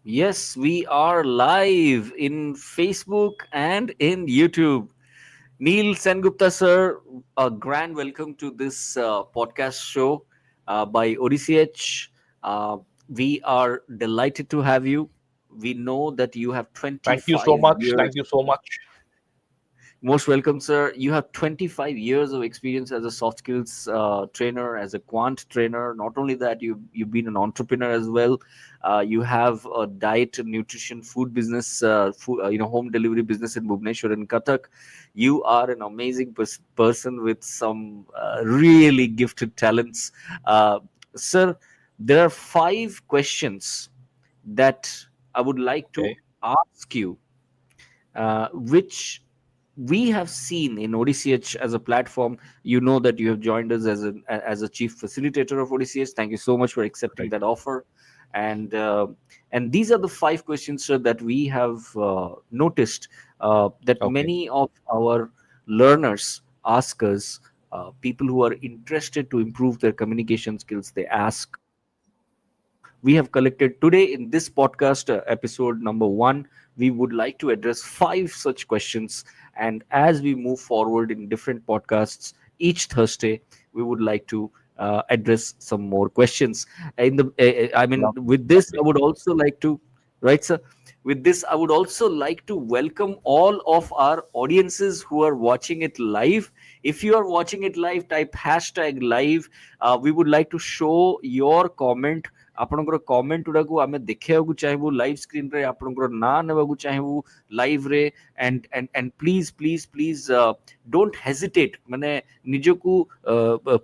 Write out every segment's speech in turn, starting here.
Yes, we are live in Facebook and in YouTube. Neel Sengupta, sir, a grand welcome to this podcast show by ODCH. Uh, we are delighted to have you. We know that you have Thank you so 25 much. years. Thank you so much. Most welcome, sir. You have 25 years of experience as a soft skills trainer, as a quant trainer. Not only that, you've been an entrepreneur as well. You have a diet, nutrition, food business, home delivery business in Bhubaneswar and Kathak. You are an amazing person with some really gifted talents, sir. There are five questions that I would like to Okay. ask you, which we have seen in ODCH as a platform. You know that you have joined us as a chief facilitator of ODCH. Thank you so much for accepting Right. that offer. And these are the five questions, sir, that we have noticed that Okay. many of our learners ask us. People who are interested to improve their communication skills, they ask. We have collected today in this podcast, episode number one. We would like to address five such questions, and as we move forward in different podcasts each Thursday, we would like to address some more questions. I mean, with this, I Lovely. would also like to, right, sir? With this, I would also like to welcome all of our audiences who are watching it live. If you are watching it live, type hashtag live. We would like to show your comment. ଆପଣଙ୍କର comment ଗୁଡାକୁ ଆମେ ଦେଖିବାକୁ ଚାହିଁବୁ live ସ୍କ୍ରିନରେ, ଆପଣଙ୍କର ନାଁ ନେବାକୁ ଚାହିଁବୁ ଲାଇଭରେ। and please please please don't hesitate, ମାନେ ନିଜକୁ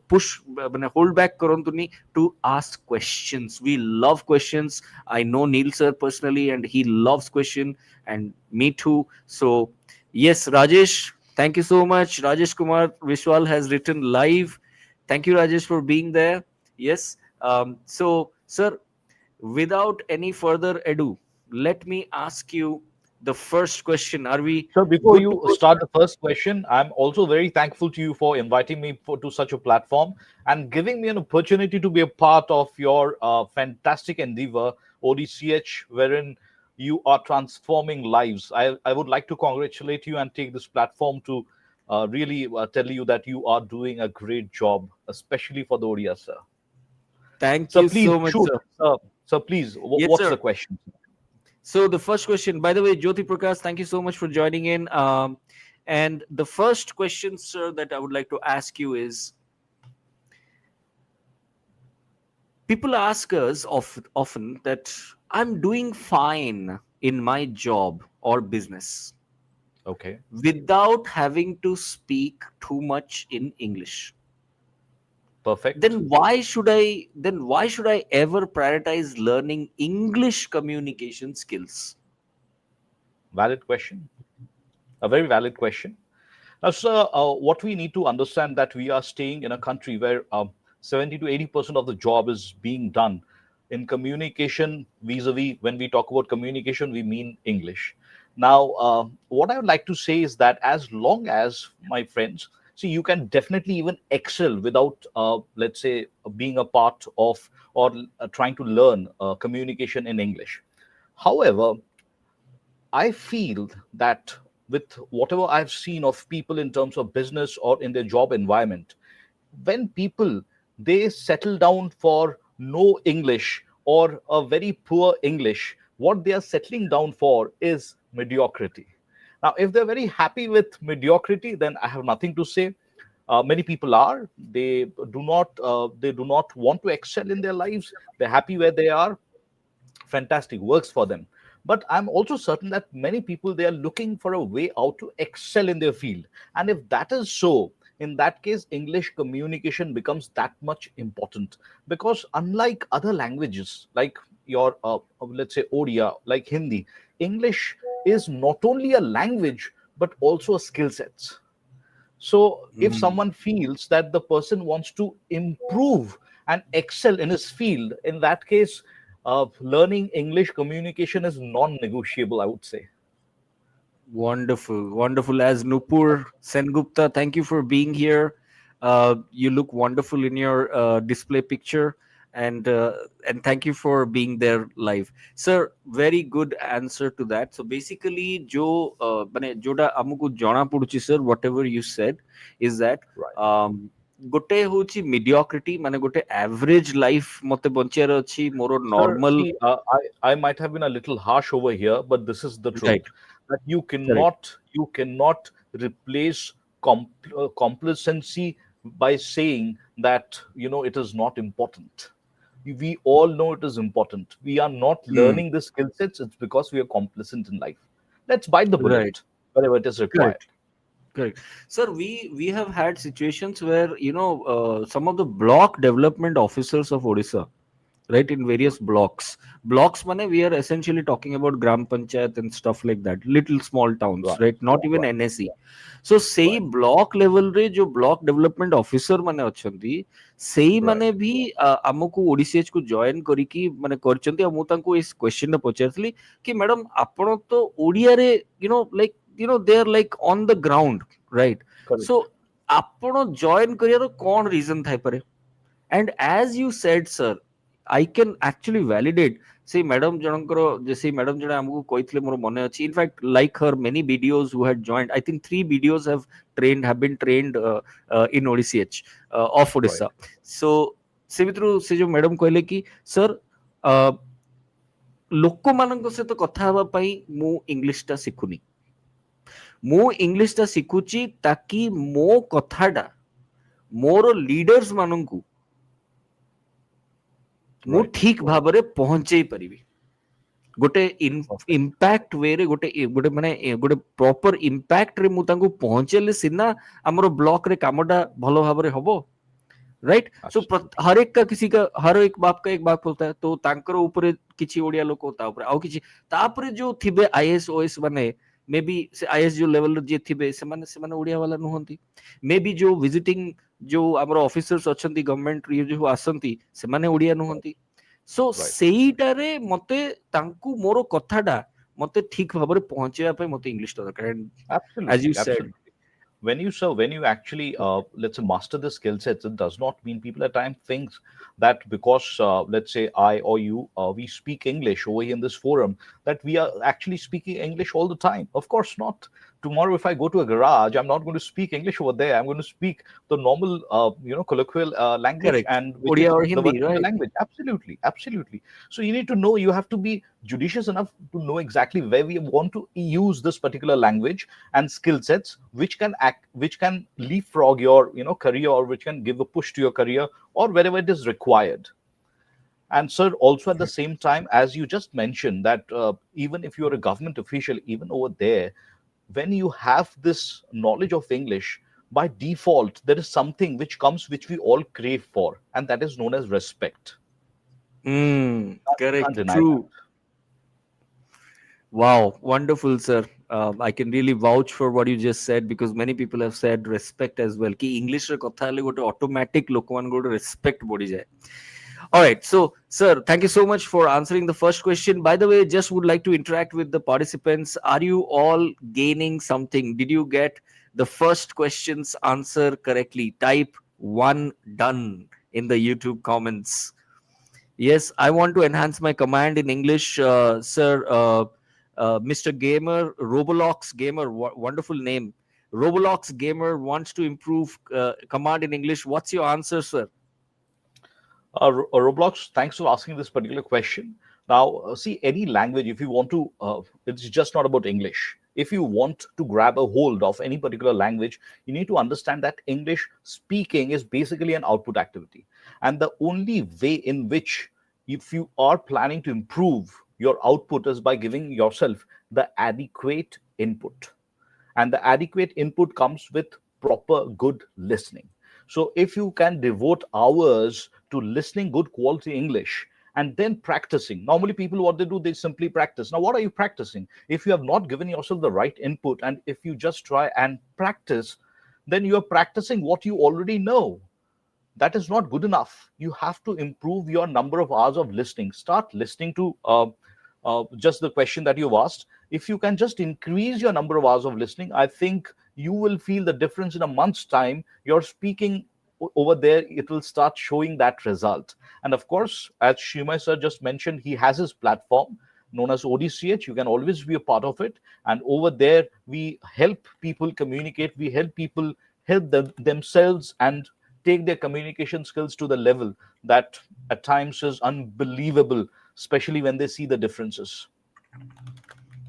push, ମାନେ hold back କରନ୍ତୁନି to ask questions. We love questions. I know Neel sir personally and he loves question, and me too. So yes, Rajesh, thank you so much. Rajesh Kumar Vishwal has written live. Thank you, Rajesh, for being there. Yes. So sir, without any further ado, let me ask you the first question. Are we So before good to you go, start sir? the first question, I'm also very thankful to you for inviting me to such a platform and giving me an opportunity to be a part of your fantastic endeavor, ODCH, wherein you are transforming lives. I would like to congratulate you and take this platform to really tell you that you are doing a great job, especially for the Odia, sir. Thank So you please so much, shoot. sir. So please, Yes, what's sir. the question? So the first question, by the way, Jyoti Prakash, thank you so much for joining in. And the first question, sir, that I would like to ask you is: people ask us often that I'm doing fine in my job or business Okay. without having to speak too much in English. Perfect. Then why should I ever prioritize learning English communication skills? Valid question. A very valid question. Now, sir, what we need to understand that we are staying in a country where 70 to 80% of the job is being done in communication. Vis-a-vis, when we talk about communication, we mean English. Now, what I would like to say is that as long as, my friends, see, you can definitely even excel without, let's say, being a part of or trying to learn communication in English. However, I feel that with whatever I've seen of people in terms of business or in their job environment, when people they settle down for no English or a very poor English, what they are settling down for is mediocrity. Now, if they're very happy with mediocrity, then I have nothing to say. Many people are. They do not want to excel in their lives. They're happy where they are. Fantastic, works for them. But I'm also certain that many people they are looking for a way out to excel in their field. And if that is so, in that case English communication becomes that much important, because unlike other languages like your let's say Odia, like Hindi, English is not only a language but also a skill set. So if Mm. someone feels that the person wants to improve and excel in his field, in that case, learning English communication is non-negotiable, I would say. Wonderful, wonderful. As Nupur Sengupta, thank you for being here. You look wonderful in your display picture. and uh, and thank you for being there live, sir. Very good answer to that. So basically jo mane joda amuku jana puduchi sir, whatever you said is that Right. um, ଗୋଟେ ହଉଛି mediocrity, ମାନେ ଗୋଟେ average life ମତେ ବଞ୍ଚିବାର ଅଛି ମୋର Sir, normal. see, I might have been a little harsh over here, but this is the truth Right, that correct. you cannot replace complacency by saying that it is not important. We all know it is important. We are not Hmm. learning the skill sets. It's because we are complacent in life. Let's bite the Right, bullet wherever it is required. correct. Correct. Sir, we have had situations where, some of the block development officers of Odisha, right, in various blocks mane, we are essentially talking about gram panchayat and stuff like that, little small towns, Right, right, not even right, NSE. So say right, block level re jo block development officer mane achanti, sei right, mane bhi ଆମକୁ ODCH କୁ join କରିକି ମାନେ କରିଛନ୍ତି। ଆଉ ମୁଁ ତାଙ୍କୁ ଏଇ question ଟା ପଚାରିଥିଲି କି ମ୍ୟାଡମ ଆପଣ ତ ଓଡିଆରେ like they are like on the ground, right? So correct. ଆପଣ join କରିବାର କଣ reason ଥାଇପାରେ? And as you said, sir, I can actually validate. See, Madam Janankaro, see, Madam Jana Amuku Koitle Moro Mone Achi. In fact, like her, many videos who had joined, I think three videos have been trained in ODCH of Right. Odisha. So, Sevitru Sejo Madam Koile ki, sir, uh, ଲୋକମାନଙ୍କ ସହିତ କଥା ହେବା ପାଇଁ ମୁଁ ଇଂଲିଶଟା ଶିଖୁନି। ମୁଁ ଇଂଲିଶଟା ଶିଖୁଛି ତାକି ମୋ କଥାଟା ମୋର ଲିଡର୍ସ ମାନଙ୍କୁ ମୁଁ Right. ଠିକ ଭାବରେ ପହଞ୍ଚେଇ ପାରିବି। ଗୋଟେ Perfect. ଇମ୍ପାକ୍ଟ ୱେରେ ଗୋଟେ ଗୋଟେ ମାନେ ଗୋଟେ ପ୍ରପର ଇମ୍ପାକ୍ଟରେ ମୁଁ ତାଙ୍କୁ ପହଞ୍ଚେଇଲେ ସିନା ଆମର ବ୍ଲକରେ କାମଟା ଭଲ ଭାବରେ ହବ। राइट। सो Absolutely. हर एक का किसी का हर एक बाप होता है, तो तांकर ऊपर किछि ओडिया लोक होता ऊपर आउ किछि तापर जो थिबे आईएएस ओएस माने मे बी से आईएएस जो लेवल जे थिबे से माने ओडिया वाला नुहंती। मे बी जो विजिटिंग जो हमर ऑफिसर्स अछंती गवर्नमेंट रे जो आसंती से माने ओडिया Right. नुहंती। सो Right. सेईटारे मते तांकू मोर कथाडा मते ठीक भाबरे पहुंचेया पे मते इंग्लिश दरकार। And as you Absolutely. Said, Absolutely. When you actually let's say master the skill sets, it does not mean people at times thinks that because let's say I or you we speak English over here in this forum, that we are actually speaking English all the time. Of course not. Tomorrow if I go to a garage, I'm not going to speak English over there. I'm going to speak the normal colloquial language, correct, and which Odia is और the Hindi, vernacular right. language. Absolutely. Absolutely. So you need to know, you have to be judicious enough to know exactly where we want to use this particular language and skill sets, which can leapfrog your career, or which can give a push to your career, or wherever it is required. And sir, also at the same time, as you just mentioned, that even if you're a government official, even over there, when you have this knowledge of English, by default there is something which comes, which we all crave for, and that is known as respect. You can't correct, deny true. that. Wow, wonderful, sir. I can really vouch for what you just said, because many people have said respect as well. कि English रे कथा हेले गोटे automatic लोकमान गोटे respect बढ़ी जाए। All right, so sir, thank you so much for answering the first question. By the way, just would like to interact with the participants. Are you all gaining something? Did you get the first question's answer correctly? Type one done in the YouTube comments. Yes, I want to enhance my command in English, sir. Mr. Gamer, Roblox Gamer, wonderful name. Roblox Gamer wants to improve command in English. What's your answer, sir? Roblox, thanks for asking this particular question. Now, see, any language, if you want to, it's just not about English. If you want to grab a hold of any particular language, you need to understand that English speaking is basically an output activity. And the only way in which, if you are planning to improve your output, is by giving yourself the adequate input, and the adequate input comes with proper good listening. So if you can devote hours to listening good quality English and then practicing, normally people, what they do, they simply practice. Now what are you practicing? If you have not given yourself the right input, and if you just try and practice, then you are practicing what you already know. That is not good enough. You have to improve your number of hours of listening. Start listening to just the question that you've asked. If you can just increase your number of hours of listening, I think you will feel the difference in a month's time. You're speaking over there it will start showing that result. And of course, as Shrimay sir just mentioned, he has his platform known as ODCH. You can always be a part of it. And over there, we help people communicate, we help people help themselves and take their communication skills to the level that at times is unbelievable, especially when they see the differences.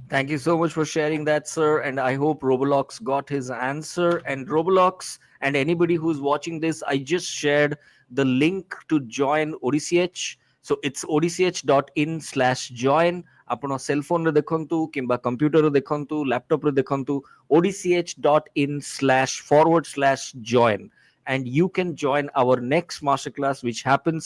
Thank you so much for sharing that, sir. And I hope Roblox got his answer. And Roblox and anybody who's watching this, I just shared the link to join ODCH. So it's odch.in/join. ଆପଣ cell ଫୋନ୍ରେ ଦେଖନ୍ତୁ କିମ୍ବା କମ୍ପ୍ୟୁଟରରେ ଦେଖନ୍ତୁ ଲ୍ୟାପଟପ୍ରେ ଦେଖନ୍ତୁ odch.in/forward/join and you can join our next masterclass which happens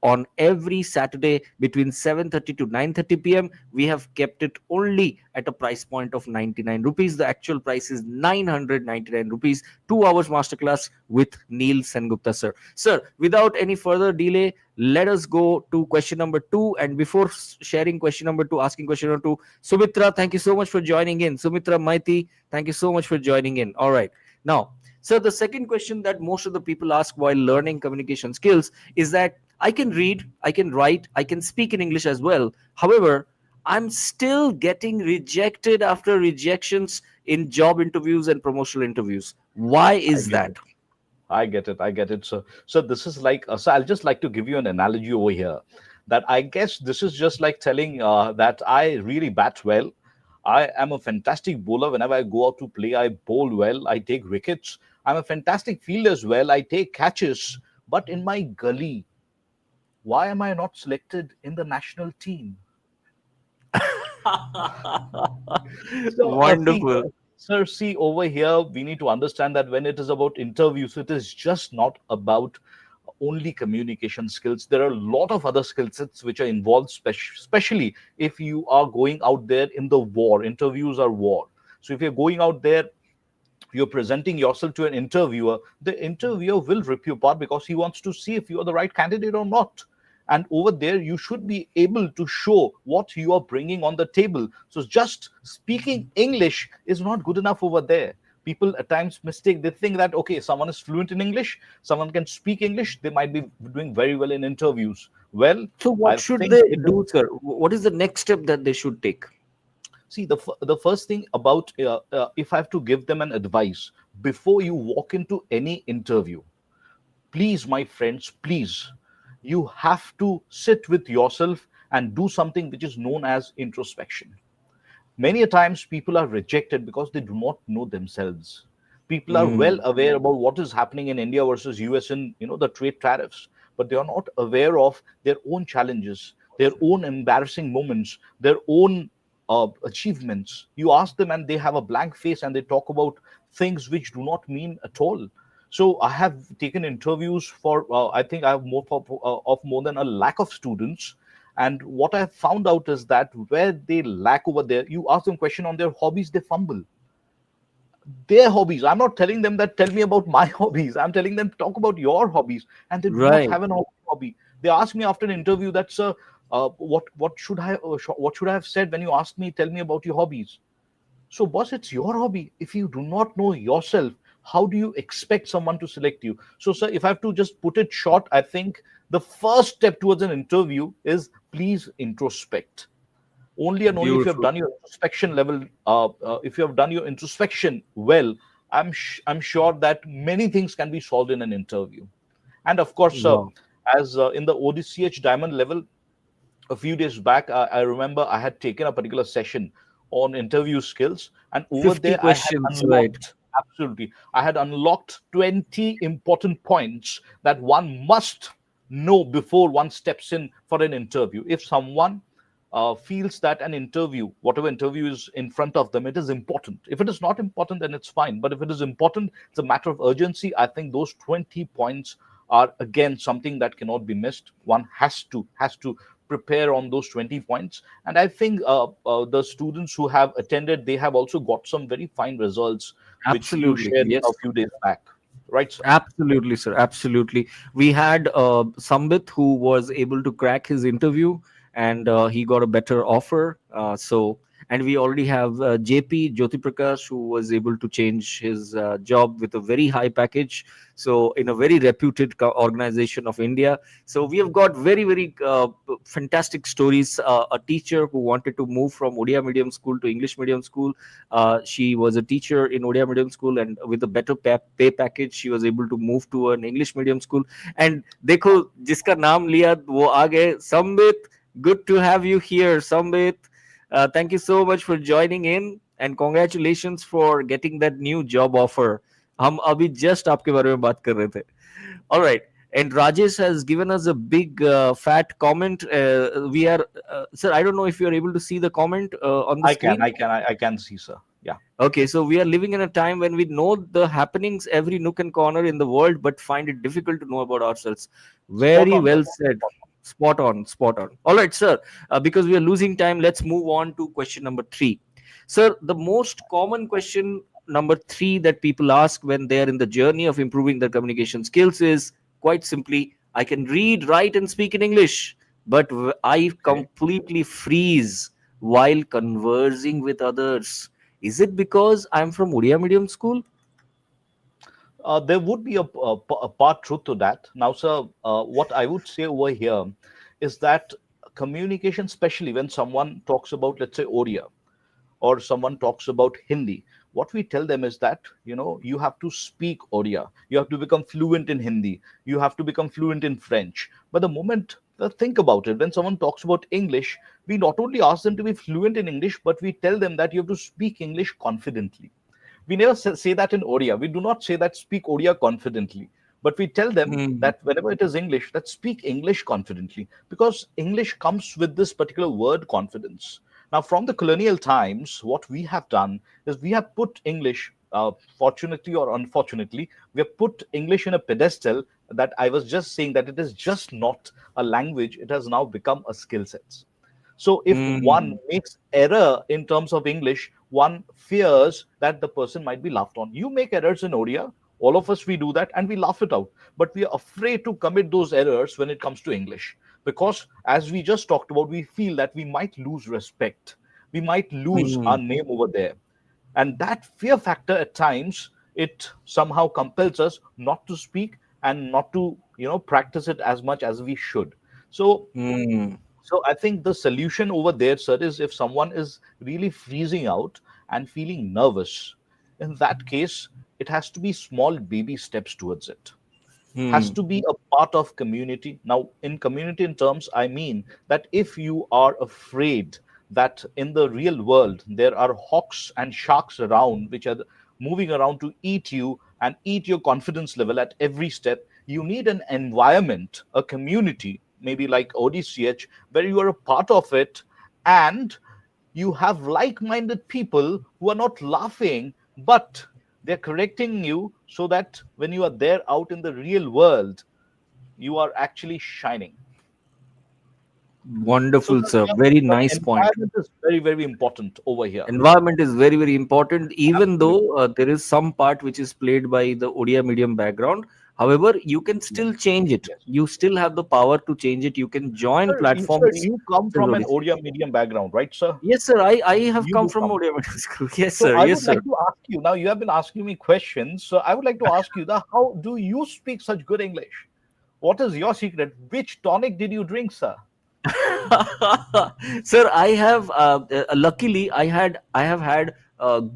on every Saturday between 7:30 to 9:30 p.m. We have kept it only at a price point of 99 rupees. The actual price is 999 rupees. 2 hours masterclass with Neel Sengupta, sir. Sir, without any further delay, let us go to question number 2. And before sharing question number 2, asking question number 2, Sumitra, thank you so much for joining in. Sumitra Maiti, thank you so much for joining in. All right. Now, so the second question that most of the people ask while learning communication skills is that I can read, I can write, I can speak in English as well. However, I'm still getting rejected after rejections in job interviews and promotional interviews. Why I is get it. that? I get it. I get it. So this is like, so I'll just like to give you an analogy over here that I guess this is just like telling that I really bat well. I am a fantastic bowler. Whenever I go out to play, I bowl well. I take wickets. I'm a fantastic fielder as well. I take catches. But in my gully, why am I not selected in the national team? So, Wonderful. sir, see over here, we need to understand that when it is about interviews, it is just not about only communication skills. There are a lot of other skill sets which are involved, especially if you are going out there in the war. Interviews are war. So if you're going out there, you're presenting yourself to an interviewer, the interviewer will rip you apart because he wants to see if you are the right candidate or not. And over there, you should be able to show what you are bringing on the table. So just speaking English is not good enough over there. People at times mistake, they think that, okay, someone is fluent in English, someone can speak English, they might be doing very well in interviews. Well, So, what I should think they it is. do, sir? What is the next step that they should take? See, the first thing about if I have to give them an advice before you walk into any interview, please, my friends, please, you have to sit with yourself and do something which is known as introspection. Many a times people are rejected because they do not know themselves. People are well Mm, aware about what is happening in India versus US in the trade tariffs, but they are not aware of their own challenges, their own embarrassing moments, their own achievements. You ask them and they have a blank face and they talk about things which do not mean at all. So I have taken interviews for I think I have of more than a lakh of students, and what I found out is that where they lack over there, you ask them question on their hobbies, they fumble their hobbies. I'm not telling them that tell me about my hobbies. I'm telling them talk about your hobbies, and they do not right. have an hobby. They ask me after an interview that, sir, what should I have said when you asked me tell me about your hobbies? So, boss, it's your hobby. If you do not know yourself, how do you expect someone to select you? So, sir, if I have to just put it short, I think the first step towards an interview is please introspect. Only and only if you have Beautiful. done your introspection level, if you have done your introspection well, I'm sure that many things can be solved in an interview. And of course, Wow. as in the ODCH diamond level, a few days back, I remember I had taken a particular session on interview skills, and over 50 there, I had questions, right? unlocked absolutely, I had unlocked 20 important points that one must know before one steps in for an interview. If someone feels that an interview, whatever interview is in front of them, it is important. If it is not important, then it's fine. But if it is important, it's a matter of urgency. I think those 20 points are again something that cannot be missed. One has to prepare on those 20 points. And I think the students who have attended, they have also got some very fine results which you Absolutely. shared a Yes. few days back, right, sir? Absolutely, sir. Absolutely. We had Sambit who was able to crack his interview and he got a better offer. So and we already have JP Jyoti Prakash, who was able to change his job with a very high package, so in a very reputed organization of India. So we have got very very fantastic stories. A teacher who wanted to move from Odia medium school to English medium school. She was a teacher in Odia medium school, and with a better pay package, she was able to move to an English medium school. And देखो जिसका नाम लिया वो आ गए, Sambit. Good to have you here, Sambit. Thank you so much for joining in, and congratulations for getting that new job offer. हम अभी just आपके बारे में बात कर रहे थे. All right. And Rajesh has given us a big fat comment. We are, sir, I don't know if you are able to see the comment on the I can, screen. I can see, sir. Yeah. Okay, so we are living in a time when we know the happenings every nook and corner in the world, but find it difficult to know about ourselves. Spot Very on, well brother. said. Spot Spot on, spot on. All right, sir. Because we are losing time, let's move on to question number 3. Sir, the most common question number 3 that people ask when they are in the journey of improving their communication skills is quite simply, I can read, write, and speak in English, but I on. completely freeze while conversing with others. Is it because I'm from Odia medium school? There would be a part truth to that. Now, sir, what I would say over here is that communication, especially when someone talks about, let's say, Odia, or someone talks about Hindi, what we tell them is that, you have to speak Odia, you have to become fluent in Hindi, you have to become fluent in French. But the moment, think about it, when someone talks about English, we not only ask them to be fluent in English, but we tell them that you have to speak English confidently. We never say that in Odia. We do not say that speak Odia confidently, but we tell them Hmm. that whenever it is English, that speak English confidently, because English comes with this particular word confidence. Now, from the colonial times, what we have done is we have put English, fortunately or unfortunately, we have put English in a pedestal that I was just saying that it is just not a language, it has now become a skill set. So if one Hmm. makes error in terms of English, one fears that the person might be laughed on. You make errors in Odia, all of us we do that and we laugh it out. But we are afraid to commit those errors when it comes to English. Because as we just talked about, we feel that we might lose respect. We might lose Hmm. our name over there. And that fear factor at times, it somehow compels us not to speak and not to, practice it as much as we should. So Hmm. so I think the solution over there, sir, is if someone is really freezing out and feeling nervous, in that case, it has to be small baby steps towards it. Has Hmm. to be a part of community. Now, in community in terms, I mean that if you are afraid that in the real world there are hawks and sharks around which are moving around to eat you and eat your confidence level at every step, you need an environment, a community, maybe like ODCH, where you are a part of it, and you have like-minded people who are not laughing, but they're correcting you, so that when you are there out in the real world, you are actually shining. So Wonderful, sir. yeah, Very the nice point. environment is very, very important over here. Environment is very, very important, even though Absolutely. there is some part which is played by the Odia medium background. However, you can still Yes. change it. Yes. You still have the power to change it. You can join Sir, platforms you come such as from an ODCH. Odia medium background, right, sir? Yes, sir. I have You come do from come. Odia medium school. Yes, So sir. I Yes, would sir. like to ask you now. You have been asking me questions, so I would like to ask you that how do you speak such good English? What is your secret? Which tonic did you drink, sir? Sir, I have luckily I have had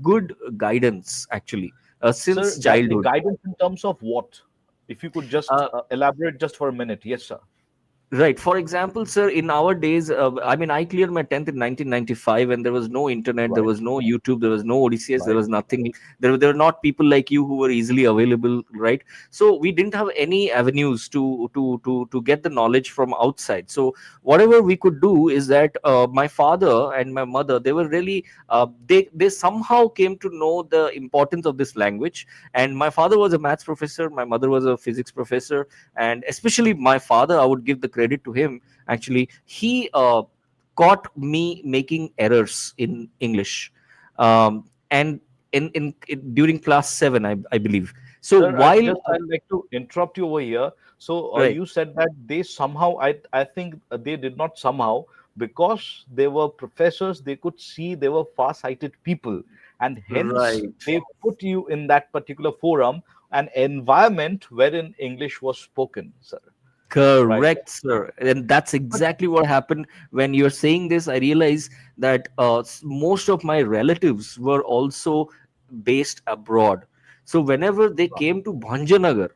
good guidance actually Sir, since childhood. guidance in terms of what? If you could just Uh, elaborate just for a minute. Yes, sir. Right. For example, sir, in our days, I mean, I cleared my 10th in 1995, and there was no internet, there Right, was no YouTube, there was no ODCS, there right, was nothing. There were not people like you who were easily available, right? So we didn't have any avenues to get the knowledge from outside. So whatever we could do is that my father and my mother, they were really they somehow came to know the importance of this language. And my father was a maths professor, my mother was a physics professor, and especially my father, I would give the credit to him. Actually, he caught me making errors in English, and during class 7, I believe. So sir. while I'd like to interrupt you over here. So right. you said that they somehow, I think they did not somehow, because they were professors, they could see they were far-sighted people, and hence Right. they put you in that particular forum, an environment wherein English was spoken, sir. Right. Correct, sir. And that's But exactly what happened. When you're saying this, I realize that most of my relatives were also based abroad. So whenever they came to Bhanjanagar,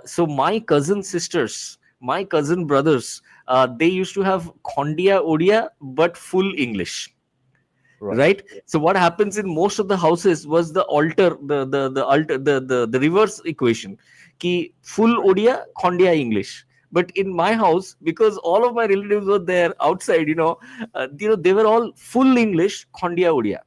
so my cousin sisters, my cousin brothers, they used to have Khondia Odia, but full English, right. right? So what happens in most of the houses was the reverse equation, ki full Right. Odia, Khondia English. But in my house, because all of my relatives were there outside, they were all full English, Khondia Odia.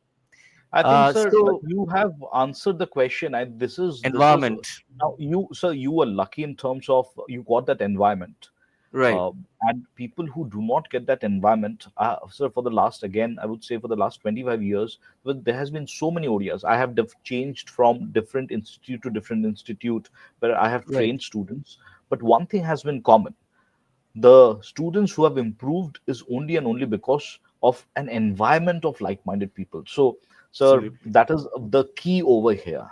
I think, sir, So you have answered the question. And this is environment, now you, sir. You were lucky in terms of you got that environment, right? and people who do not get that environment, sir, for the last, again, I would say for the last 25 years, but there has been so many ODIs. I have changed from different institute to different institute where I have Right. trained students, but one thing has been common: the students who have improved is only and only because of an environment of like-minded people. So, sir, Absolutely. that is the key over here.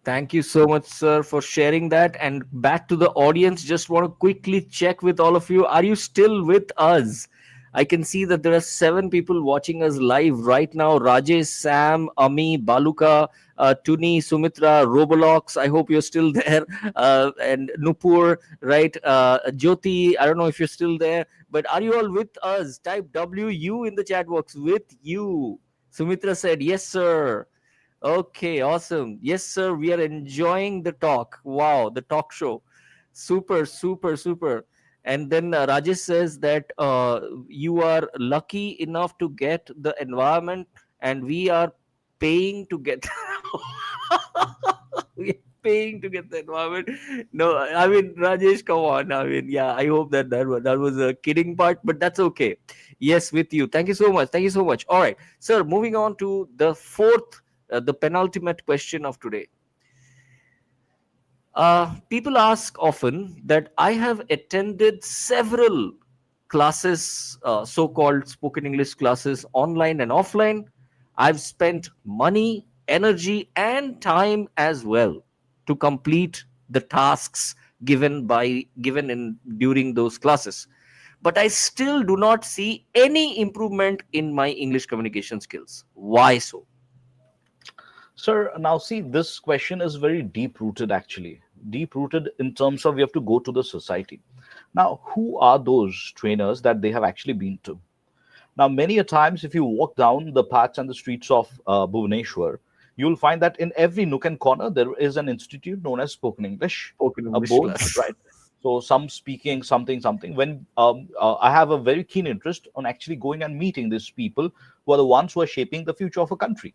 Thank you so much, sir, for sharing that. And back to the audience, just want to quickly check with all of you. Are you still with us? I can see that there are 7 people watching us live right now. Rajesh, Sam, Ami, Baluka, Tuni, Sumitra, Robolox. I hope you're still there. And Nupur, right? Jyoti, I don't know if you're still there, but are you all with us? Type WU in the chat box. With you. Sumitra said, yes, sir. Okay, awesome. Yes, sir. We are enjoying the talk. Wow, the talk show. Super, super, super. And then Rajesh says that you are lucky enough to get the environment, and we are paying to get. We are paying to get the environment. No, I mean Rajesh, come on. I mean, yeah. I hope that was a kidding part, but that's okay. Yes, with you. Thank you so much. Thank you so much. All right, sir. Moving on to the fourth, the penultimate question of today. People ask often that I have attended several classes, so called spoken English classes, online and offline. I've spent money, energy, and time as well to complete the tasks given in during those classes. But I still do not see any improvement in my English communication skills. Why so? Sir, now see, this question is very deep rooted, actually. Deep rooted in terms of we have to go to the society. Now, who are those trainers that they have actually been to? Now, many a times, if you walk down the paths and the streets of Bhubaneswar, you'll find that in every nook and corner, there is an institute known as Spoken English, Spoken a English board, class. right? So, some speaking something, something. When I have a very keen interest on actually going and meeting these people who are the ones who are shaping the future of a country.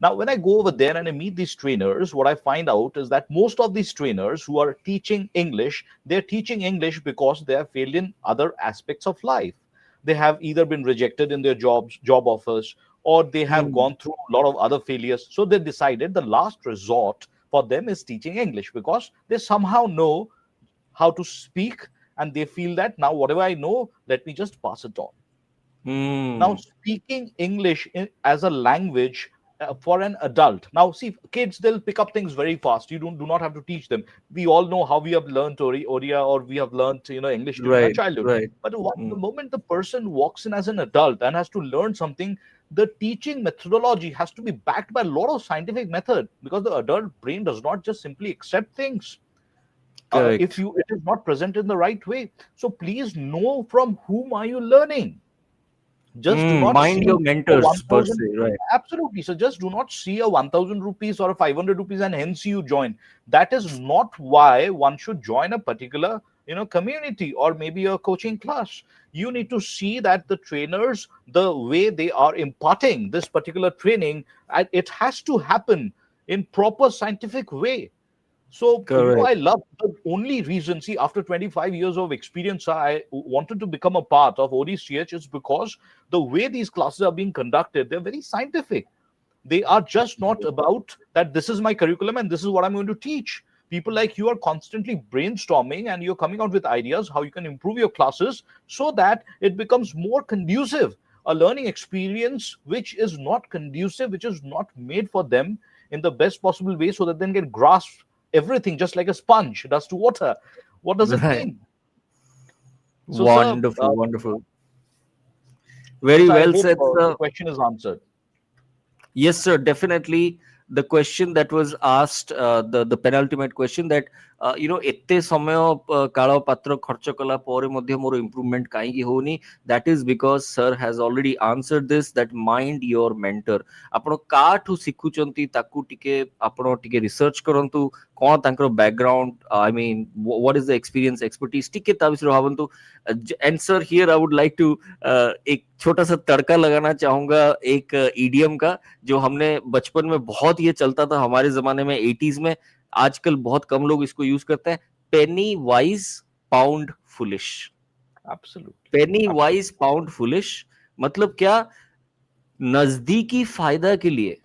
Now, when I go over there and I meet these trainers, what I find out is that most of these trainers who are teaching English, they're teaching English because they have failed in other aspects of life. They have either been rejected in their job offers, or they have Hmm. gone through a lot of other failures. So they decided the last resort for them is teaching English because they somehow know how to speak, and they feel that now whatever I know, let me just pass it on. Now, Hmm. speaking English as a language for an adult. Now, see, kids, they'll pick up things very fast. You do not have to teach them. We all know how we have learned Odia, or we have learned, English during our Right, childhood. right. But Mm. the moment the person walks in as an adult and has to learn something, the teaching methodology has to be backed by a lot of scientific method, because the adult brain does not just simply accept things if Correct. you it is not present in the right way. So please know from whom are you learning. Just do not Mind see your a mentors per 1000. se, right? Absolutely. So just do not see a 1000 rupees or a 500 rupees and hence you join. That is not why one should join a particular community or maybe a coaching class. You need to see that the trainers, the way they are imparting this particular training, it has to happen in proper scientific way. So, I Correct. love the only reason, see, after 25 years of experience, I wanted to become a part of ODCH is because the way these classes are being conducted, they're very scientific. They are just not about that this is my curriculum and this is what I'm going to teach. People like you are constantly brainstorming and you're coming out with ideas how you can improve your classes so that it becomes more conducive, a learning experience which is not conducive, which is not made for them in the best possible way, so that they can grasp everything just like a sponge does to water. What does it Right. mean? So, sir, Wonderful, wonderful. Very I well hope said, the sir. question is answered. Yes, sir. Definitely, the question that was asked, the penultimate question that एते समय काल पात्र खर्च कला ପରେ ମଧ୍ୟ ମୋର improvement କାହିଁକି ହଉନି, that is because sir has already answered this, that mind your mentor. ଆପଣ କାଠୁ ଶିଖୁଛନ୍ତି ତାକୁ ଟିକେ ଆପଣ ଟିକେ research କରନ୍ତୁ, କଣ ତାଙ୍କର background, I mean what is the experience expertise, ଟିକେ ତା ବିଷୟରେ ଭାବନ୍ତୁ. And sir, here I would like to एक छोटा सा तड़का लगाना चाहूंगा एक idiom का, जो हमने बचपन में बहुत ये चलता था हमारे जमाने में 80s में, आजकल बहुत कम लोग इसको यूज करते हैं. पेनी वाइज पाउंड फुलिश. Absolutely. पेनी वाइज Absolutely. पाउंड फुलिश मतलब क्या? नजदीकी फायदा के लिए,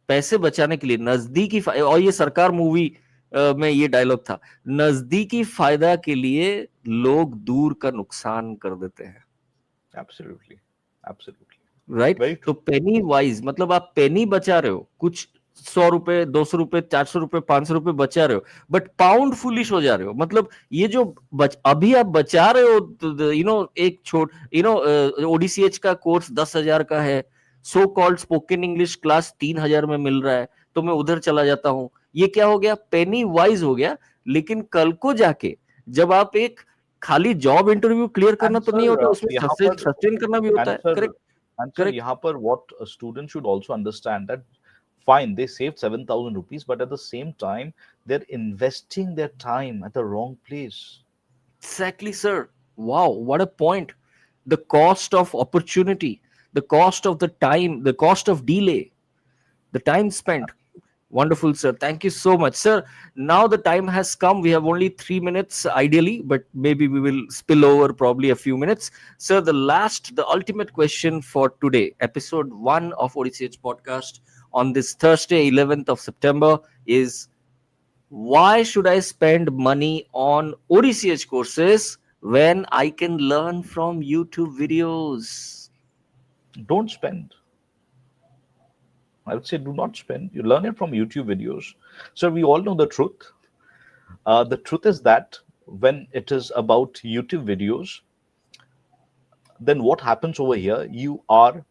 पैसे बचाने के लिए नजदीकी और ये सरकार मूवी में ये डायलॉग था, नजदीकी फायदा के लिए लोग दूर का नुकसान कर देते हैं. Absolutely. Absolutely. राइट. Very तो true. पेनी वाइज मतलब आप पेनी बचा रहे हो, कुछ 100 रुपए, 200 रुपए, 400 रुपए, 500 रुपए बचा रहे हो, बट पाउंड फुलिश हो जा रहे हो. मतलब ये जो अभी आप बचा रहे हो, एक छोट ओडीसीएच का कोर्स 10,000 का है, so called spoken English class 3,000 में मिल रहा है, तो मैं उधर चला जाता हूँ. ये क्या हो गया? पेनी वाइज हो गया. लेकिन कल को जाके जब आप एक खाली जॉब इंटरव्यू क्लियर करना And तो नहीं sir, होता, उसमें यहाँ पर सस्टेन करना भी होता and है. sir correct. and sir correct. यहाँ पर what students should also understand that fine, they saved 7,000 rupees, but at the same time they're investing their time at the wrong place. Exactly, sir. Wow, what a point. The cost of opportunity, the cost of the time, the cost of delay, the time spent. Wonderful, sir. Thank you so much, sir. Now the time has come. We have only 3 minutes, ideally, but maybe we will spill over probably a few minutes. Sir, the ultimate question for today, episode 1 of ODCH podcast on this Thursday, 11th of September, is why should I spend money on ODCH courses when I can learn from YouTube videos? Don't spend. I would say do not spend. You learn it from YouTube videos. So we all know the truth. The truth is that when it is about YouTube videos, then what happens over here? You are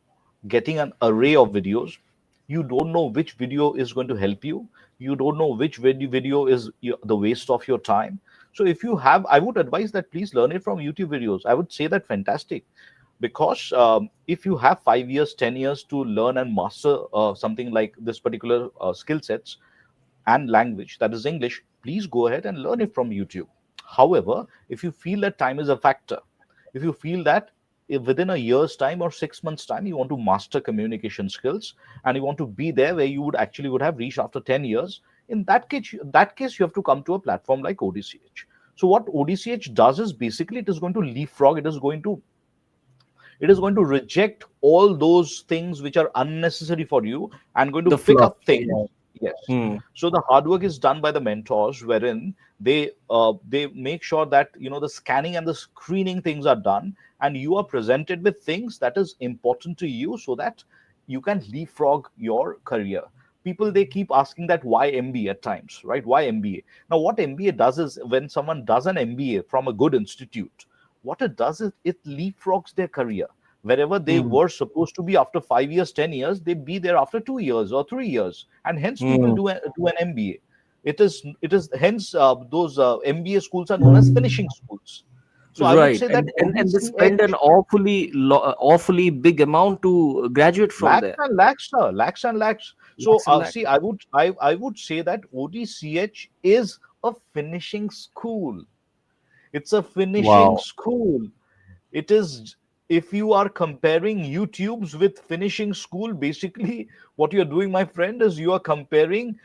getting an array of videos. You don't know which video is going to help you. You don't know which video is the waste of your time. So if you have, I would advise that please learn it from YouTube videos. I would say that fantastic, because if you have 5 years, 10 years to learn and master something like this particular skill sets and language, that is English, please go ahead and learn it from YouTube. However, if you feel that time is a factor, if you feel that if within a year's time or 6 months' time you want to master communication skills and you want to be there where you would have reached after 10 years, in that case you have to come to a platform like ODCH. So what ODCH does is basically it is going to leapfrog, it is going to reject all those things which are unnecessary for you and going to The pick fluff. up things. Yeah. Yes. Hmm. So the hard work is done by the mentors, wherein they make sure that the scanning and the screening things are done, and you are presented with things that is important to you, so that you can leapfrog your career. People, they keep asking that why MBA at times, right? Why MBA? Now, what MBA does is when someone does an MBA from a good institute, what it does is it leapfrogs their career. Wherever they Hmm. were supposed to be after 5 years, 10 years, they be there after 2 years or 3 years, and hence people Hmm. do an MBA. It is hence those MBA schools are known as finishing schools. So I would Right. say that And they spend an ODCH, awfully big amount to graduate from lakhs there. and lakhs, sir, lakhs and lakhs. So Lakhs and lakhs. see, I would say that ODCH is a finishing school. It's a finishing Wow. school. It is, if you are comparing YouTubes with finishing school, basically what you're doing, my friend, is you are comparing,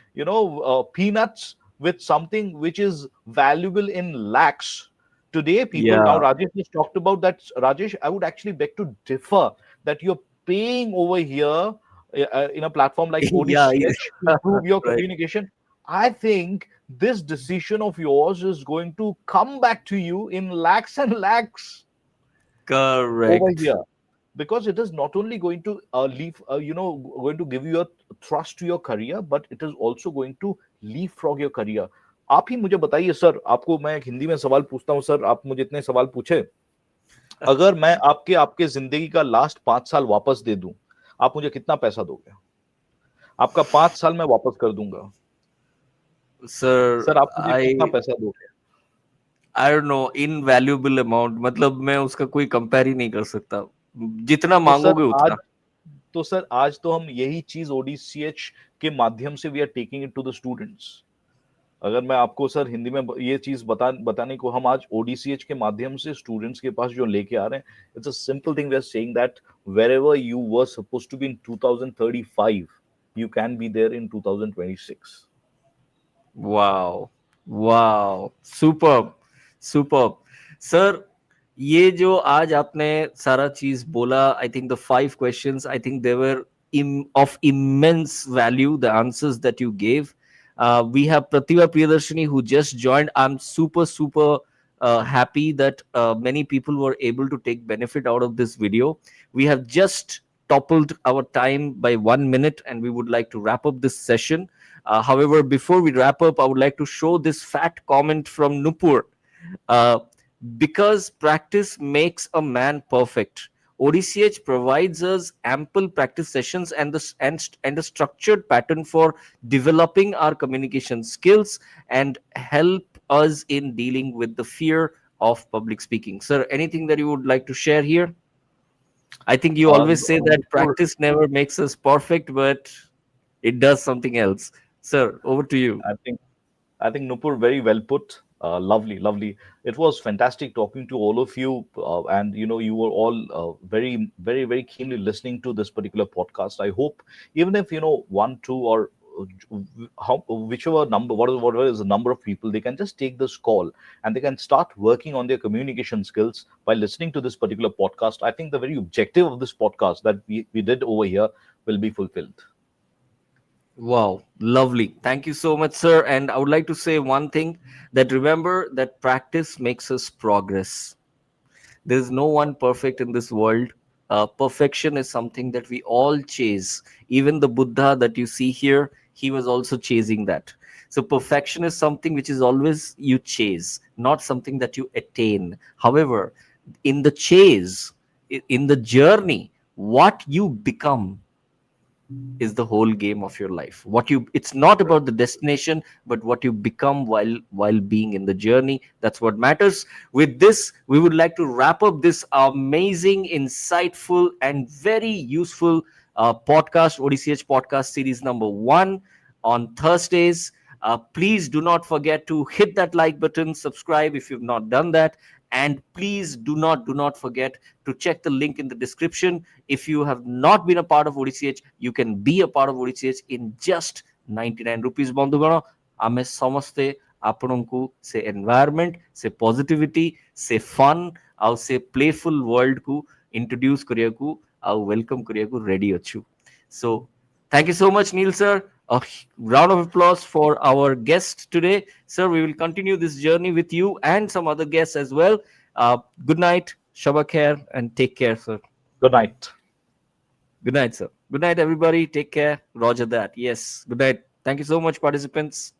peanuts with something which is valuable in lakhs. Today, people, now Yeah. Rajesh has talked about that. Rajesh, I would actually beg to differ that you're paying over here in a platform like Yeah. ODCH to improve your Right. communication. I think this decision of yours is going to come back to you in lakhs and lakhs over Correct. here, because it is not only going to leave, going to give you a thrust to your career, but it is also going to leapfrog your career. आप ही मुझे बताइए sir, आपको मैं एक हिंदी में सवाल पूछता हूँ सर, आप मुझे इतने सवाल पूछे, अगर मैं आपके आपके जिंदगी का लास्ट 5 साल वापस दे दूं, आप मुझे कितना पैसा दोगे? आपका 5 साल मैं वापस कर दूंगा, सर, सर आप मुझे कितना आई पैसा दोगे? I don't know, invaluable amount, मतलब मैं उसका कोई कंपेयर ही नहीं कर सकता, जितना तो सर मांगोगे आज उतना। तो सर आज तो हम यही चीज ओडीसीएच के माध्यम से we are taking it to the students. अगर मैं आपको सर हिंदी में ये चीज बताने को हम आज ओडीसीएच के माध्यम से स्टूडेंट्स के पास जो लेके आ रहे हैं, it's a simple thing, we are saying that wherever you were supposed to be in 2035, you can be there in 2026. Wow, wow, superb, superb. Sir, ये जो आज आपने सारा चीज बोला, I think the 5 questions, I think they were of immense value, the answers that you gave. We have Pratibha Priyadarshini who just joined. I'm super, super happy that many people were able to take benefit out of this video. We have just toppled our time by 1 minute, and we would like to wrap up this session. However, before we wrap up, I would like to show this fat comment from Nupur. Uh, because practice makes a man perfect. ODCH provides us ample practice sessions and a structured pattern for developing our communication skills and help us in dealing with the fear of public speaking. Sir, anything that you would like to share here? I think you always say that Nupur, practice never makes us perfect, but it does something else. Sir, over to you. I think I think Nupur, very well put. Lovely, lovely. It was fantastic talking to all of you, and you were all very, very, very keenly listening to this particular podcast. I hope, even if one, two, or whichever number, whatever is the number of people, they can just take this call and they can start working on their communication skills by listening to this particular podcast. I think the very objective of this podcast that we did over here will be fulfilled. Wow, lovely. Thank you so much, sir. And I would like to say one thing, that remember that practice makes us progress. There is no one perfect in this world. Perfection is something that we all chase. Even the Buddha that you see here, he was also chasing that. So, perfection is something which is always you chase, not something that you attain. However, in the chase, in the journey, what you become is the whole game of your life. What you It's not about the destination, but what you become while being in the journey. That's what matters. With this, we would like to wrap up this amazing, insightful, and very useful podcast, ODCH podcast series number 1 on Thursdays. Please do not forget to hit that like button, subscribe if you've not done that, and please do not forget to check the link in the description. If you have not been a part of ODCH, you can be a part of ODCH in just 99 rupees. ବନ୍ଧୁଗଣ, ଆମେ ସମସ୍ତେ ଆପଣଙ୍କୁ ସେ environment, ସେ positivity, ସେ fun ଆଉ ସେ playful world କୁ introduce କରିବାକୁ ଆଉ welcome କରିବାକୁ ready ଅଛୁ. So thank you so much, Neel sir. A round of applause for our guest today. Sir, we will continue this journey with you and some other guests as well. Good night, Shabba Khair, and take care, sir. Good night. Good night, sir. Good night, everybody. Take care. Roger that. Yes. Good night. Thank you so much, participants.